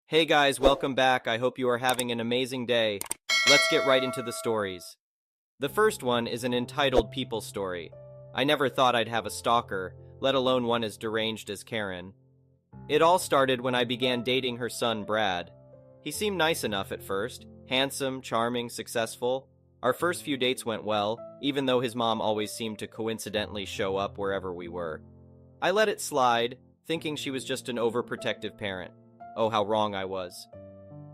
Hey guys, welcome back. I hope you are having an amazing day. Let's get right into the stories. The first one is an entitled people story. I never thought I'd have a stalker, let alone one as deranged as Karen. It all started when I began dating her son, Brad. He seemed nice enough at first, handsome, charming, successful. Our first few dates went well, even though his mom always seemed to coincidentally show up wherever we were. I let it slide, thinking she was just an overprotective parent. Oh, how wrong I was.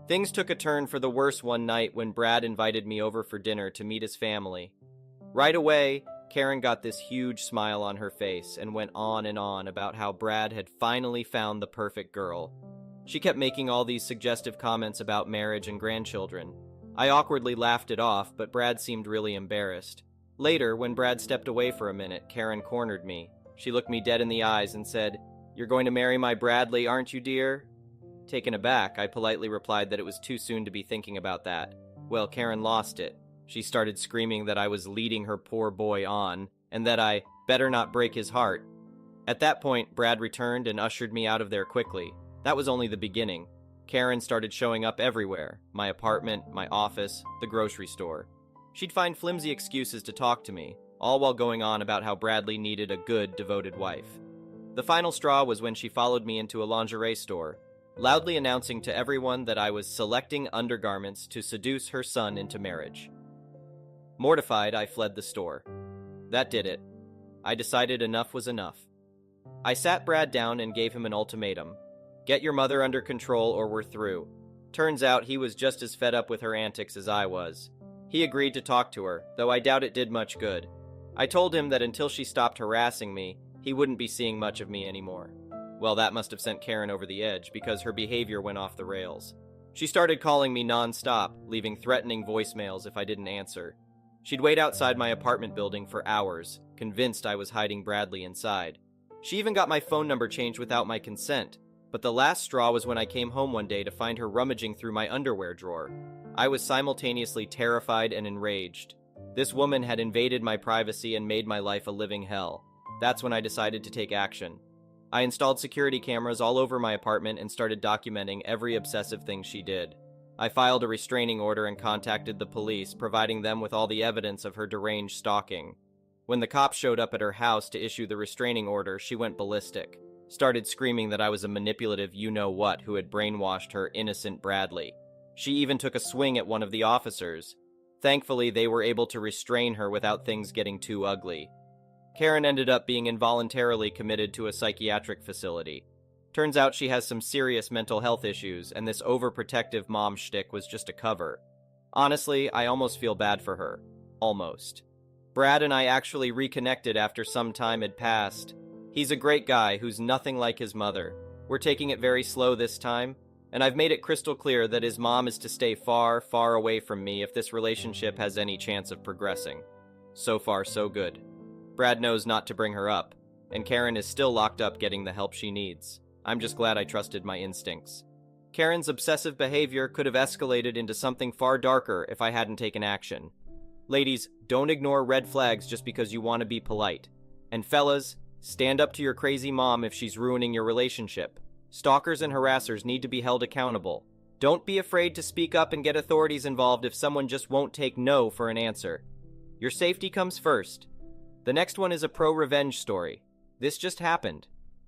Things took a turn for the worse one night when Brad invited me over for dinner to meet his family. Right away, Karen got this huge smile on her face and went on and on about how Brad had finally found the perfect girl. She kept making all these suggestive comments about marriage and grandchildren. I awkwardly laughed it off, but Brad seemed really embarrassed. Later, when Brad stepped away for a minute, Karen cornered me. She looked me dead in the eyes and said, "You're going to marry my Bradley, aren't you, dear?" Taken aback, I politely replied that it was too soon to be thinking about that. Well, Karen lost it. She started screaming that I was leading her poor boy on, and that I better not break his heart. At that point, Brad returned and ushered me out of there quickly. That was only the beginning. Karen started showing up everywhere: my apartment, my office, the grocery store. She'd find flimsy excuses to talk to me, all while going on about how Bradley needed a good, devoted wife. The final straw was when she followed me into a lingerie store, loudly announcing to everyone that I was selecting undergarments to seduce her son into marriage. Mortified, I fled the store. That did it. I decided enough was enough. I sat Brad down and gave him an ultimatum. Get your mother under control or we're through. Turns out he was just as fed up with her antics as I was. He agreed to talk to her, though I doubt it did much good. I told him that until she stopped harassing me, he wouldn't be seeing much of me anymore. Well, that must have sent Karen over the edge because her behavior went off the rails. She started calling me non-stop, leaving threatening voicemails if I didn't answer. She'd wait outside my apartment building for hours, convinced I was hiding Bradley inside. She even got my phone number changed without my consent, but the last straw was when I came home one day to find her rummaging through my underwear drawer. I was simultaneously terrified and enraged. This woman had invaded my privacy and made my life a living hell. That's when I decided to take action. I installed security cameras all over my apartment and started documenting every obsessive thing she did. I filed a restraining order and contacted the police, providing them with all the evidence of her deranged stalking. When the cops showed up at her house to issue the restraining order, she went ballistic, started screaming that I was a manipulative you-know-what who had brainwashed her innocent Bradley. She even took a swing at one of the officers. Thankfully, they were able to restrain her without things getting too ugly. Karen ended up being involuntarily committed to a psychiatric facility. Turns out she has some serious mental health issues, and this overprotective mom shtick was just a cover. Honestly, I almost feel bad for her. Almost. Brad and I actually reconnected after some time had passed. He's a great guy who's nothing like his mother. We're taking it very slow this time, and I've made it crystal clear that his mom is to stay far, far away from me if this relationship has any chance of progressing. So far, so good. Brad knows not to bring her up, and Karen is still locked up getting the help she needs. I'm just glad I trusted my instincts. Karen's obsessive behavior could have escalated into something far darker if I hadn't taken action. Ladies, don't ignore red flags just because you want to be polite. And fellas, stand up to your crazy mom if she's ruining your relationship. Stalkers and harassers need to be held accountable. Don't be afraid to speak up and get authorities involved if someone just won't take no for an answer. Your safety comes first. The next one is a pro-revenge story. This just happened.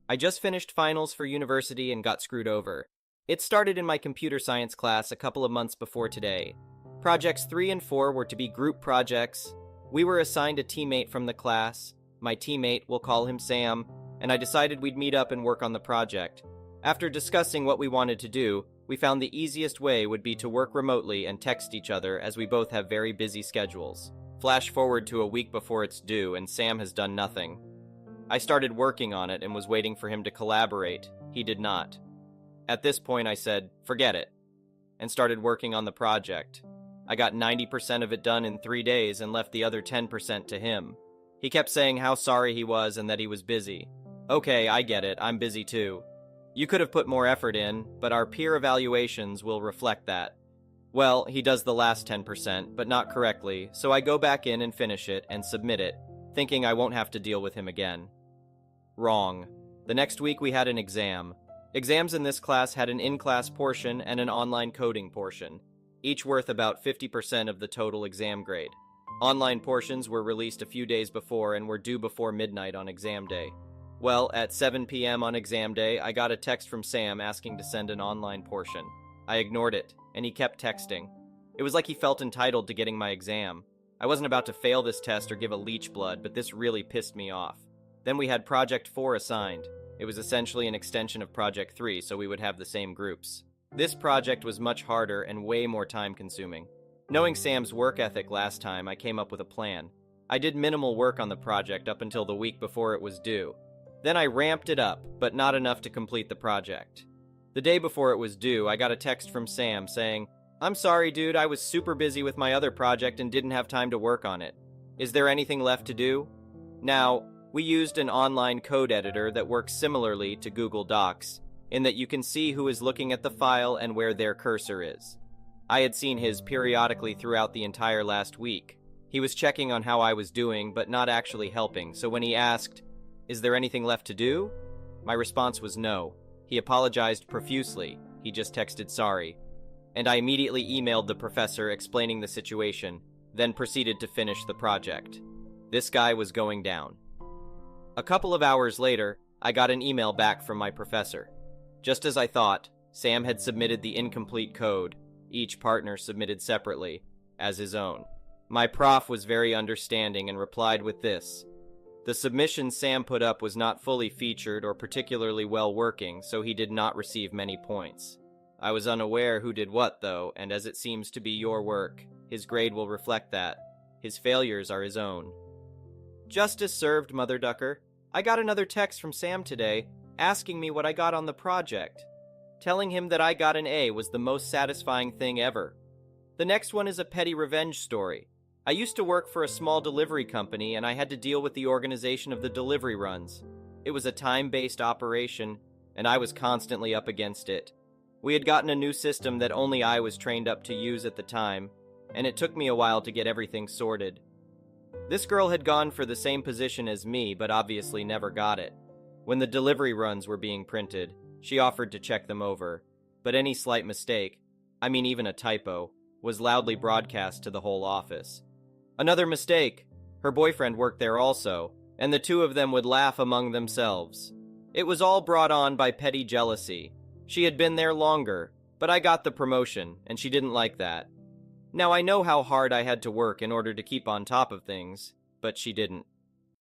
I just finished finals for university and got screwed over. It started in my computer science class a couple of months before today. Projects 3 and 4 were to be group projects. We were assigned a teammate from the class. My teammate, we'll call him Sam, and I decided we'd meet up and work on the project. After discussing what we wanted to do, we found the easiest way would be to work remotely and text each other as we both have very busy schedules. Flash forward to a week before it's due, and Sam has done nothing. I started working on it and was waiting for him to collaborate. He did not. At this point, I said, forget it, and started working on the project. I got 90% of it done in 3 days and left the other 10% to him. He kept saying how sorry he was and that he was busy. Okay, I get it, I'm busy too. You could have put more effort in, but our peer evaluations will reflect that. Well, he does the last 10%, but not correctly, so I go back in and finish it and submit it, thinking I won't have to deal with him again. Wrong. The next week we had an exam. Exams in this class had an in-class portion and an online coding portion, each worth about 50% of the total exam grade. Online portions were released a few days before and were due before midnight on exam day. Well, at 7 p.m. on exam day, I got a text from Sam asking to send an online portion. I ignored it, and he kept texting. It was like he felt entitled to getting my exam. I wasn't about to fail this test or give a leech blood, but this really pissed me off. Then we had Project 4 assigned. It was essentially an extension of Project 3, so we would have the same groups. This project was much harder and way more time-consuming. Knowing Sam's work ethic last time, I came up with a plan. I did minimal work on the project up until the week before it was due. Then I ramped it up, but not enough to complete the project. The day before it was due, I got a text from Sam saying, "I'm sorry, dude, I was super busy with my other project and didn't have time to work on it. Is there anything left to do?" Now, we used an online code editor that works similarly to Google Docs, in that you can see who is looking at the file and where their cursor is. I had seen his periodically throughout the entire last week. He was checking on how I was doing, but not actually helping, so when he asked, "Is there anything left to do?" my response was no. He apologized profusely. He just texted sorry. And I immediately emailed the professor explaining the situation, then proceeded to finish the project. This guy was going down. A couple of hours later, I got an email back from my professor. Just as I thought, Sam had submitted the incomplete code, each partner submitted separately, as his own. My prof was very understanding and replied with this: "The submission Sam put up was not fully featured or particularly well working, so he did not receive many points. I was unaware who did what, though, and as it seems to be your work, his grade will reflect that. His failures are his own." Justice served, Mother Ducker. I got another text from Sam today, asking me what I got on the project. Telling him that I got an A was the most satisfying thing ever. The next one is a petty revenge story. I used to work for a small delivery company, and I had to deal with the organization of the delivery runs. It was a time-based operation, and I was constantly up against it. We had gotten a new system that only I was trained up to use at the time, and it took me a while to get everything sorted. This girl had gone for the same position as me, but obviously never got it. When the delivery runs were being printed, she offered to check them over, but any slight mistake, I mean even a typo, was loudly broadcast to the whole office. Another mistake! Her boyfriend worked there also, and the two of them would laugh among themselves. It was all brought on by petty jealousy. She had been there longer, but I got the promotion, and she didn't like that. Now I know how hard I had to work in order to keep on top of things, but she didn't.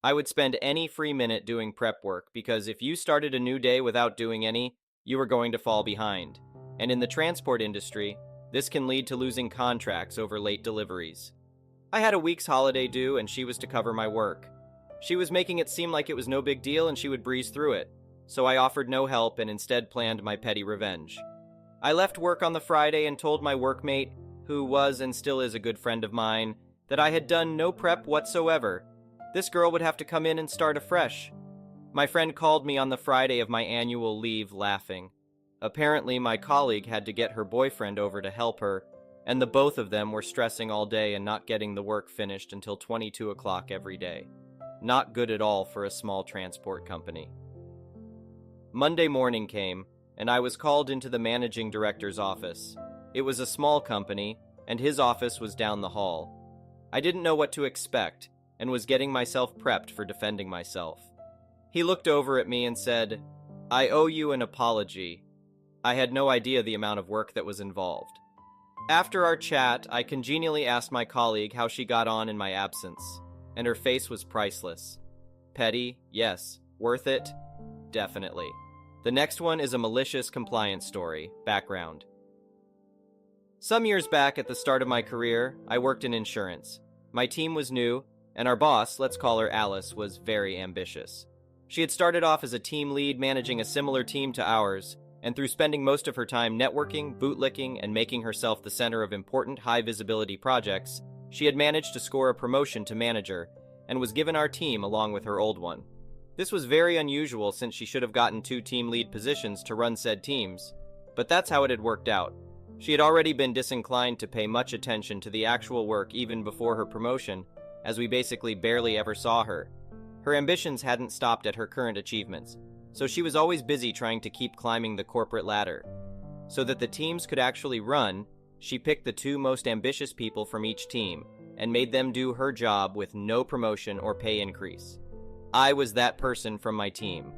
I would spend any free minute doing prep work, because if you started a new day without doing any, you were going to fall behind. And in the transport industry, this can lead to losing contracts over late deliveries. I had a week's holiday due, and she was to cover my work. She was making it seem like it was no big deal and she would breeze through it, so I offered no help and instead planned my petty revenge. I left work on the Friday and told my workmate, who was and still is a good friend of mine, that I had done no prep whatsoever. This girl would have to come in and start afresh. My friend called me on the Friday of my annual leave laughing. Apparently, my colleague had to get her boyfriend over to help her, and the both of them were stressing all day and not getting the work finished until 22 o'clock every day. Not good at all for a small transport company. Monday morning came, and I was called into the managing director's office. It was a small company, and his office was down the hall. I didn't know what to expect, and was getting myself prepped for defending myself. He looked over at me and said, "I owe you an apology." I had no idea the amount of work that was involved. After our chat, I congenially asked my colleague how she got on in my absence, and her face was priceless. Petty, yes. Worth it? Definitely. The next one is a malicious compliance story. Background. Some years back at the start of my career, I worked in insurance. My team was new, and our boss, let's call her Alice, was very ambitious. She had started off as a team lead managing a similar team to ours, and through spending most of her time networking, bootlicking, and making herself the center of important high-visibility projects, she had managed to score a promotion to manager, and was given our team along with her old one. This was very unusual since she should have gotten 2 team lead positions to run said teams, but that's how it had worked out. She had already been disinclined to pay much attention to the actual work even before her promotion, as we basically barely ever saw her. Her ambitions hadn't stopped at her current achievements. so she was always busy trying to keep climbing the corporate ladder. So that the teams could actually run, she picked the two most ambitious people from each team and made them do her job with no promotion or pay increase. I was that person from my team.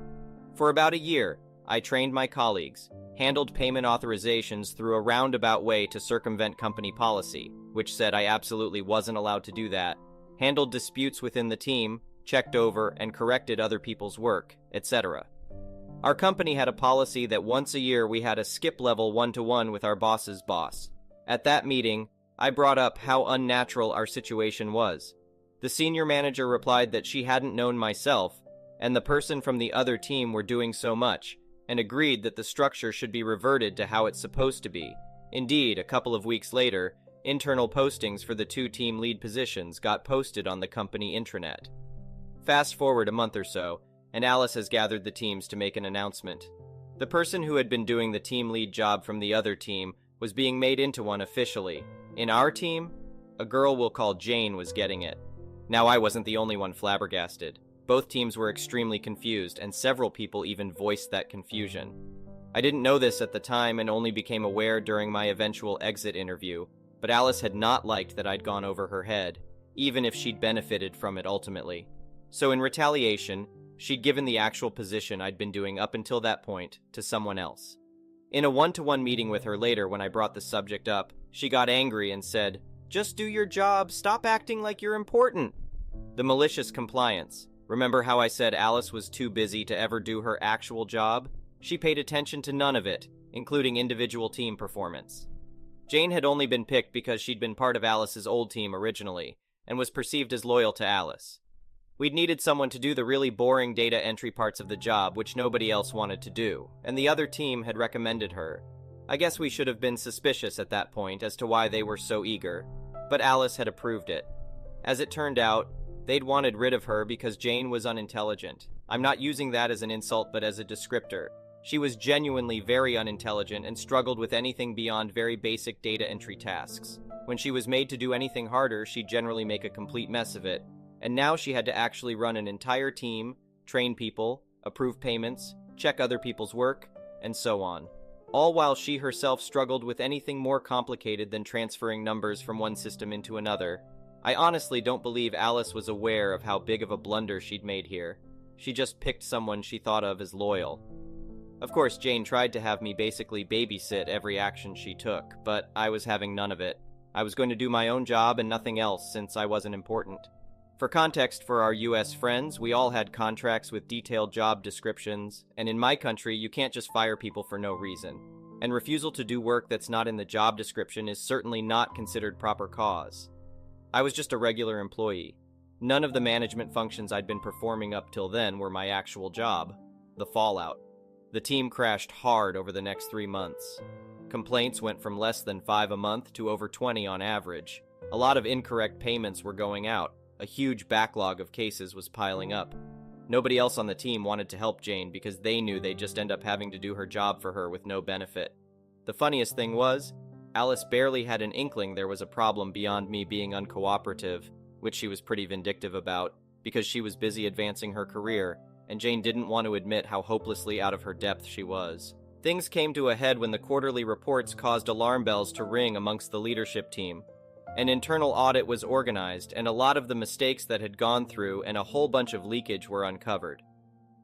For about a year, I trained my colleagues, handled payment authorizations through a roundabout way to circumvent company policy, which said I absolutely wasn't allowed to do that, handled disputes within the team, checked over and corrected other people's work, etc. Our company had a policy that once a year we had a skip level one-to-one with our boss's boss. At that meeting, I brought up how unnatural our situation was. The senior manager replied that she hadn't known myself, and the person from the other team were doing so much, and agreed that the structure should be reverted to how it's supposed to be. Indeed, a couple of weeks later, internal postings for the two team lead positions got posted on the company intranet. Fast forward a month or so, and Alice has gathered the teams to make an announcement. The person who had been doing the team lead job from the other team was being made into one officially. In our team, a girl we'll call Jane was getting it. Now I wasn't the only one flabbergasted. Both teams were extremely confused, and several people even voiced that confusion. I didn't know this at the time and only became aware during my eventual exit interview, but Alice had not liked that I'd gone over her head, even if she'd benefited from it ultimately. So in retaliation, she'd given the actual position I'd been doing up until that point to someone else. In a one-to-one meeting with her later when I brought the subject up, she got angry and said, "Just do your job, stop acting like you're important." The malicious compliance. Remember how I said Alice was too busy to ever do her actual job? She paid attention to none of it, including individual team performance. Jane had only been picked because she'd been part of Alice's old team originally, and was perceived as loyal to Alice. We'd needed someone to do the really boring data entry parts of the job, which nobody else wanted to do, and the other team had recommended her. I guess we should have been suspicious at that point as to why they were so eager, but Alice had approved it. As it turned out, they'd wanted rid of her because Jane was unintelligent. I'm not using that as an insult, but as a descriptor. She was genuinely very unintelligent and struggled with anything beyond very basic data entry tasks. When she was made to do anything harder, she'd generally make a complete mess of it. And now she had to actually run an entire team, train people, approve payments, check other people's work, and so on. All while she herself struggled with anything more complicated than transferring numbers from one system into another. I honestly don't believe Alice was aware of how big of a blunder she'd made here. She just picked someone she thought of as loyal. Of course, Jane tried to have me basically babysit every action she took, but I was having none of it. I was going to do my own job and nothing else since I wasn't important. For context for our US friends, we all had contracts with detailed job descriptions, and in my country, you can't just fire people for no reason. And refusal to do work that's not in the job description is certainly not considered proper cause. I was just a regular employee. None of the management functions I'd been performing up till then were my actual job. The fallout. The team crashed hard over the next 3 months. Complaints went from less than 5 a month to over 20 on average. A lot of incorrect payments were going out. A huge backlog of cases was piling up. Nobody else on the team wanted to help Jane because they knew they'd just end up having to do her job for her with no benefit. The funniest thing was, Alice barely had an inkling there was a problem beyond me being uncooperative, which she was pretty vindictive about, because she was busy advancing her career, and Jane didn't want to admit how hopelessly out of her depth she was. Things came to a head when the quarterly reports caused alarm bells to ring amongst the leadership team. An internal audit was organized, and a lot of the mistakes that had gone through and a whole bunch of leakage were uncovered.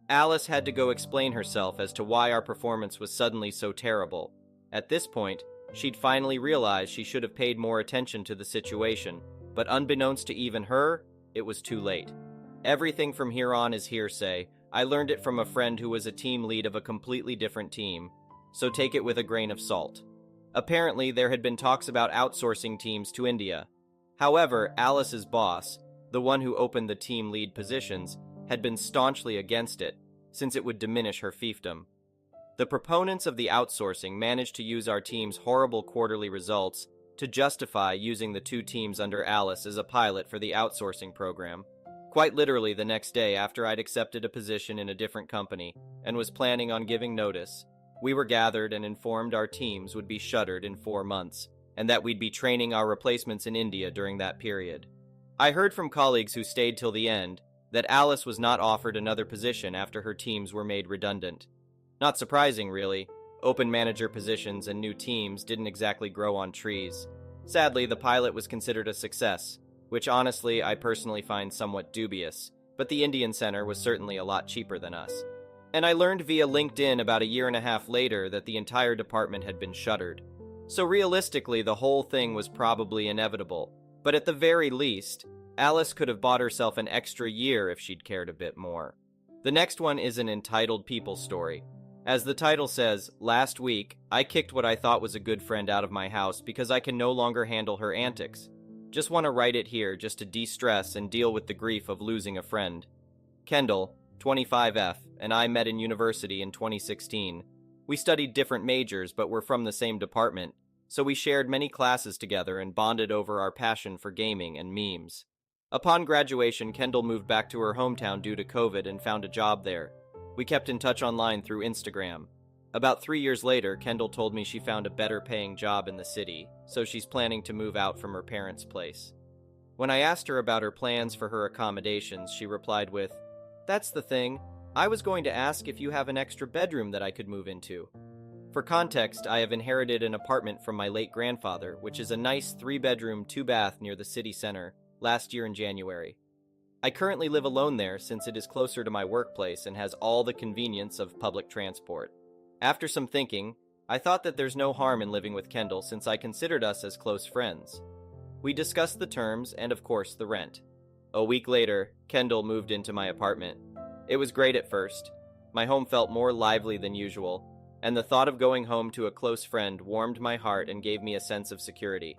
Alice had to go explain herself as to why our performance was suddenly so terrible. At this point, she'd finally realized she should have paid more attention to the situation, but unbeknownst to even her, it was too late. Everything from here on is hearsay. I learned it from a friend who was a team lead of a completely different team, so take it with a grain of salt. Apparently, there had been talks about outsourcing teams to India. However, Alice's boss, the one who opened the team lead positions, had been staunchly against it, since it would diminish her fiefdom. The proponents of the outsourcing managed to use our team's horrible quarterly results to justify using the two teams under Alice as a pilot for the outsourcing program. Quite literally the next day after I'd accepted a position in a different company and was planning on giving notice, we were gathered and informed our teams would be shuttered in 4 months, and that we'd be training our replacements in India during that period. I heard from colleagues who stayed till the end that Alice was not offered another position after her teams were made redundant. Not surprising, really. Open manager positions and new teams didn't exactly grow on trees. Sadly, the pilot was considered a success, which honestly I personally find somewhat dubious, but the Indian Center was certainly a lot cheaper than us. And I learned via LinkedIn about a year and a half later that the entire department had been shuttered. So realistically, the whole thing was probably inevitable, but at the very least, Alice could have bought herself an extra year if she'd cared a bit more. The next one is an entitled people story. As the title says, last week, I kicked what I thought was a good friend out of my house because I can no longer handle her antics. Just want to write it here just to de-stress and deal with the grief of losing a friend. Kendall, 25F, and I met in university in 2016. We studied different majors but were from the same department, so we shared many classes together and bonded over our passion for gaming and memes. Upon graduation, Kendall moved back to her hometown due to COVID and found a job there. We kept in touch online through Instagram. About 3 years later, Kendall told me she found a better paying job in the city, so she's planning to move out from her parents' place. When I asked her about her plans for her accommodations, she replied with, "That's the thing. I was going to ask if you have an extra bedroom that I could move into." For context, I have inherited an apartment from my late grandfather, which is a nice 3-bedroom, 2-bath near the city center, last year in January. I currently live alone there since it is closer to my workplace and has all the convenience of public transport. After some thinking, I thought that there's no harm in living with Kendall since I considered us as close friends. We discussed the terms and, of course, the rent. A week later, Kendall moved into my apartment. It was great at first. My home felt more lively than usual, and the thought of going home to a close friend warmed my heart and gave me a sense of security.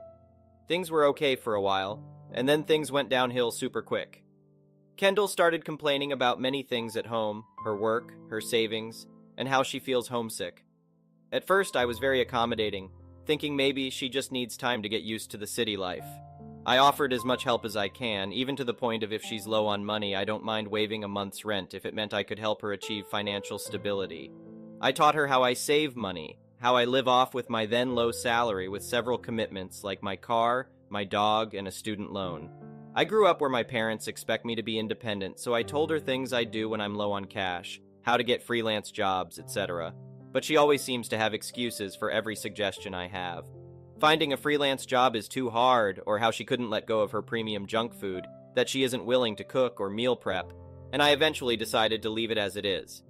Things were okay for a while, and then things went downhill super quick. Kendall started complaining about many things at home, her work, her savings, and how she feels homesick. At first, I was very accommodating, thinking maybe she just needs time to get used to the city life. I offered as much help as I can, even to the point of if she's low on money, I don't mind waiving a month's rent if it meant I could help her achieve financial stability. I taught her how I save money, how I live off with my then low salary with several commitments like my car, my dog, and a student loan. I grew up where my parents expect me to be independent, so I told her things I do when I'm low on cash, how to get freelance jobs, etc. But she always seems to have excuses for every suggestion I have. Finding a freelance job is too hard, or how she couldn't let go of her premium junk food, that she isn't willing to cook or meal prep, and I eventually decided to leave it as it is.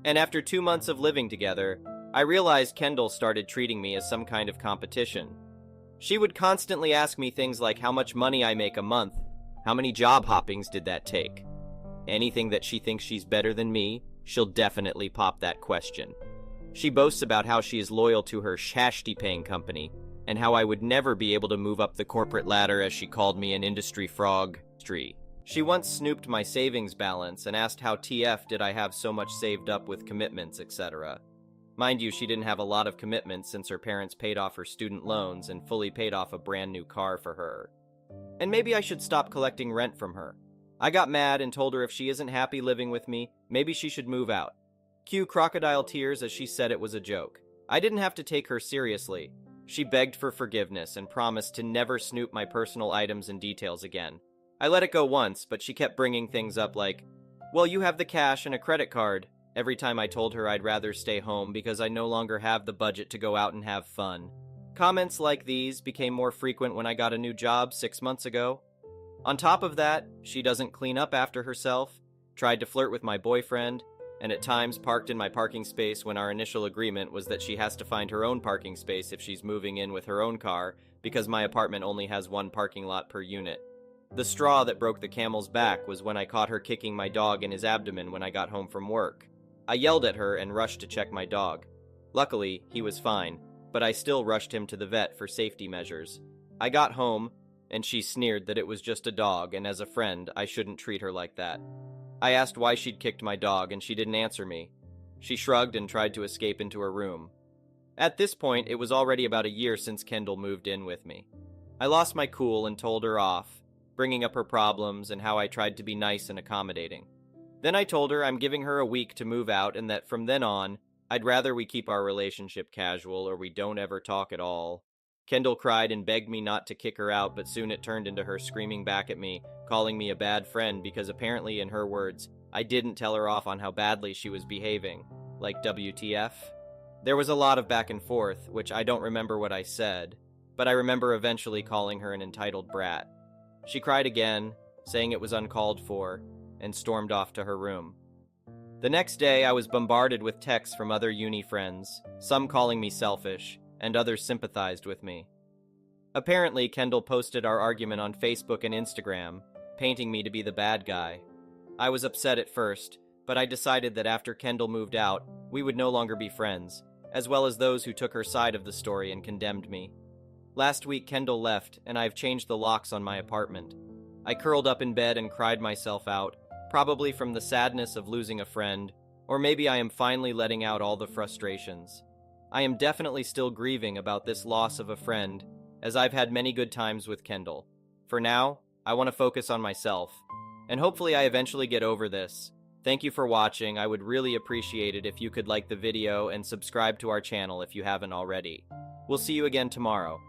And after 2 months of living together, I realized Kendall started treating me as some kind of competition. She would constantly ask me things like how much money I make a month, how many job hoppings did that take. Anything that she thinks she's better than me, she'll definitely pop that question. She boasts about how she is loyal to her shashti-paying company, and how I would never be able to move up the corporate ladder as she called me an industry frog. She once snooped my savings balance and asked how TF did I have so much saved up with commitments, etc. Mind you, she didn't have a lot of commitments since her parents paid off her student loans and fully paid off a brand new car for her. And maybe I should stop collecting rent from her. I got mad and told her if she isn't happy living with me, maybe she should move out. Cue crocodile tears as she said it was a joke. I didn't have to take her seriously. She begged for forgiveness and promised to never snoop my personal items and details again. I let it go once, but she kept bringing things up like, "Well, you have the cash and a credit card," every time I told her I'd rather stay home because I no longer have the budget to go out and have fun. Comments like these became more frequent when I got a new job 6 months ago. On top of that, she doesn't clean up after herself, tried to flirt with my boyfriend, and at times parked in my parking space when our initial agreement was that she has to find her own parking space if she's moving in with her own car because my apartment only has one parking lot per unit. The straw that broke the camel's back was when I caught her kicking my dog in his abdomen when I got home from work. I yelled at her and rushed to check my dog. Luckily, he was fine, but I still rushed him to the vet for safety measures. I got home, and she sneered that it was just a dog, and as a friend, I shouldn't treat her like that. I asked why she'd kicked my dog, and she didn't answer me. She shrugged and tried to escape into her room. At this point, it was already about a year since Kendall moved in with me. I lost my cool and told her off, bringing up her problems and how I tried to be nice and accommodating. Then I told her I'm giving her a week to move out and that from then on, I'd rather we keep our relationship casual or we don't ever talk at all. Kendall cried and begged me not to kick her out, but soon it turned into her screaming back at me, calling me a bad friend because apparently, in her words, I didn't tell her off on how badly she was behaving. Like WTF? There was a lot of back and forth, which I don't remember what I said, but I remember eventually calling her an entitled brat. She cried again, saying it was uncalled for, and stormed off to her room. The next day, I was bombarded with texts from other uni friends, some calling me selfish, and others sympathized with me. Apparently, Kendall posted our argument on Facebook and Instagram, painting me to be the bad guy. I was upset at first, but I decided that after Kendall moved out, we would no longer be friends, as well as those who took her side of the story and condemned me. Last week, Kendall left, and I've changed the locks on my apartment. I curled up in bed and cried myself out, probably from the sadness of losing a friend, or maybe I am finally letting out all the frustrations. I am definitely still grieving about this loss of a friend, as I've had many good times with Kendall. For now, I want to focus on myself, and hopefully I eventually get over this. Thank you for watching. I would really appreciate it if you could like the video and subscribe to our channel if you haven't already. We'll see you again tomorrow.